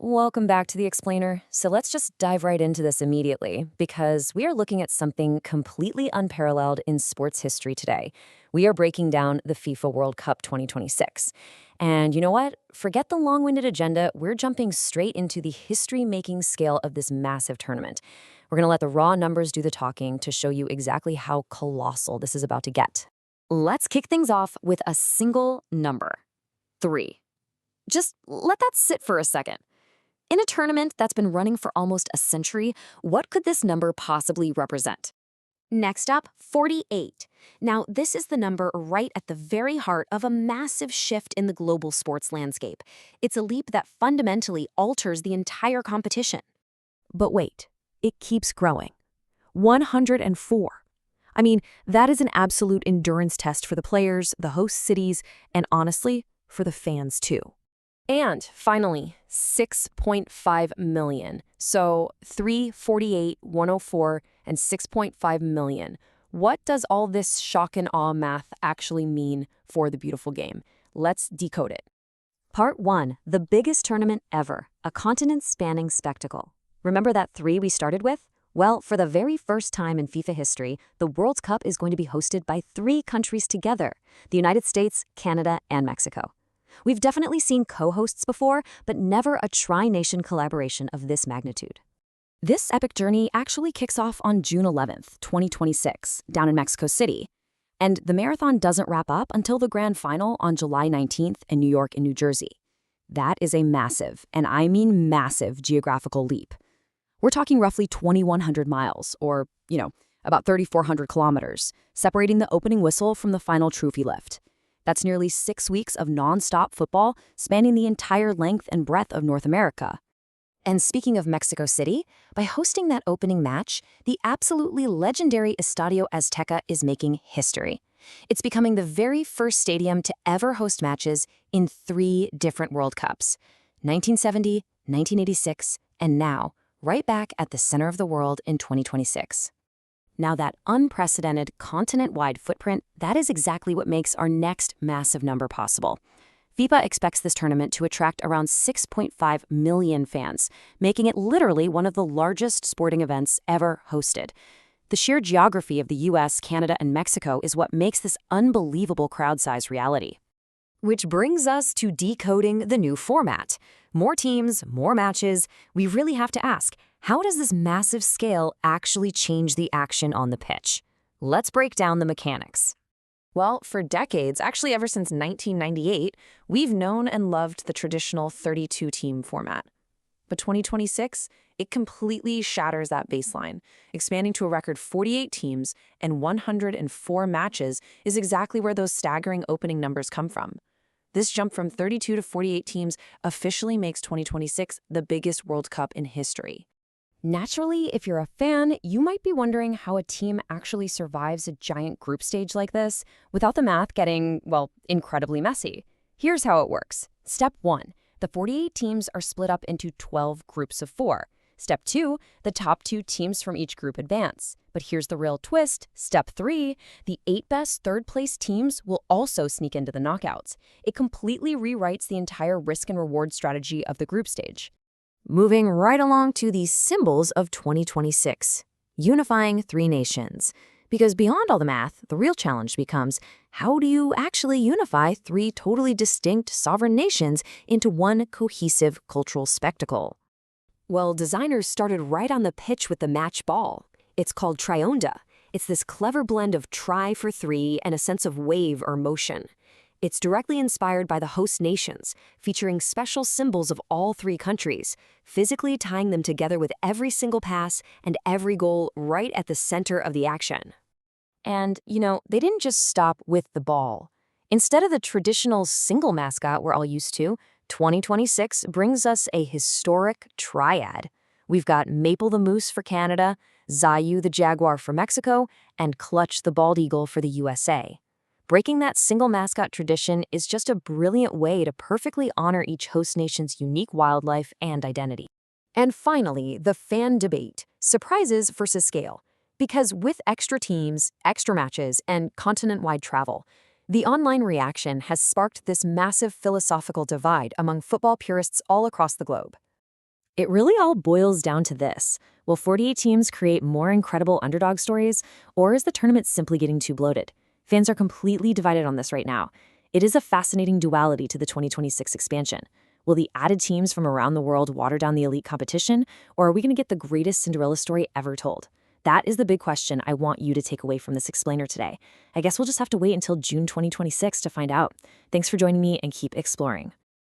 Welcome back to the Explainer. So let's just dive right into this immediately because we are looking at something completely unparalleled in sports history today. We are breaking down the FIFA World Cup 2026. And you know what? Forget the long-winded agenda. We're jumping straight into the history-making scale of this massive tournament. We're going to let the raw numbers do the talking to show you exactly how colossal this is about to get. Let's kick things off with a single number: 3. Just let that sit for a second. In a tournament that's been running for almost a century, what could this number possibly represent? Next up, 48. Now, this is the number right at the very heart of a massive shift in the global sports landscape. It's a leap that fundamentally alters the entire competition. But wait, it keeps growing. 104. I mean, that is an absolute endurance test for the players, the host cities, and honestly, for the fans too. And finally, 6.5 million. So 348, 104, and 6.5 million. What does all this shock and awe math actually mean for the beautiful game? Let's decode it. Part 1, the biggest tournament ever, a continent-spanning spectacle. Remember that 3 we started with? Well, for the very first time in FIFA history, the World Cup is going to be hosted by 3 countries together: the United States, Canada, and Mexico. We've definitely seen co-hosts before, but never a tri-nation collaboration of this magnitude. This epic journey actually kicks off on June 11th, 2026, down in Mexico City. And the marathon doesn't wrap up until the grand final on July 19th in New York and New Jersey. That is a massive, and I mean massive, geographical leap. We're talking roughly 2,100 miles, or, about 3,400 kilometers, separating the opening whistle from the final trophy lift. That's nearly 6 weeks of non-stop football spanning the entire length and breadth of North America. And speaking of Mexico City, by hosting that opening match, the absolutely legendary Estadio Azteca is making history. It's becoming the very first stadium to ever host matches in 3 different World Cups: 1970, 1986, and now, right back at the center of the world in 2026. Now that unprecedented continent-wide footprint, that is exactly what makes our next massive number possible. FIFA expects this tournament to attract around 6.5 million fans, making it literally one of the largest sporting events ever hosted. The sheer geography of the US, Canada, and Mexico is what makes this unbelievable crowd size reality. Which brings us to decoding the new format. More teams, more matches. We really have to ask, how does this massive scale actually change the action on the pitch? Let's break down the mechanics. Well, for decades, actually ever since 1998, we've known and loved the traditional 32-team format. But 2026, it completely shatters that baseline. Expanding to a record 48 teams and 104 matches is exactly where those staggering opening numbers come from. This jump from 32 to 48 teams officially makes 2026 the biggest World Cup in history. Naturally, if you're a fan, you might be wondering how a team actually survives a giant group stage like this without the math getting, incredibly messy. Here's how it works. Step 1, the 48 teams are split up into 12 groups of 4. Step 2, the top 2 teams from each group advance. But here's the real twist. Step 3, the 8 best third-place teams will also sneak into the knockouts. It completely rewrites the entire risk and reward strategy of the group stage. Moving right along to the symbols of 2026, unifying 3 nations. Because beyond all the math, the real challenge becomes, how do you actually unify 3 totally distinct sovereign nations into one cohesive cultural spectacle? Well, designers started right on the pitch with the match ball. It's called Trionda. It's this clever blend of tri for 3 and a sense of wave or motion. It's directly inspired by the host nations, featuring special symbols of all 3 countries, physically tying them together with every single pass and every goal right at the center of the action. And, they didn't just stop with the ball. Instead of the traditional single mascot we're all used to, 2026 brings us a historic triad. We've got Maple the Moose for Canada, Zayu the Jaguar for Mexico, and Clutch the Bald Eagle for the USA. Breaking that single mascot tradition is just a brilliant way to perfectly honor each host nation's unique wildlife and identity. And finally, the fan debate, surprises versus scale. Because with extra teams, extra matches, and continent-wide travel, the online reaction has sparked this massive philosophical divide among football purists all across the globe. It really all boils down to this. Will 48 teams create more incredible underdog stories, or is the tournament simply getting too bloated? Fans are completely divided on this right now. It is a fascinating duality to the 2026 expansion. Will the added teams from around the world water down the elite competition, or are we going to get the greatest Cinderella story ever told? That is the big question I want you to take away from this explainer today. I guess we'll just have to wait until June 2026 to find out. Thanks for joining me and keep exploring.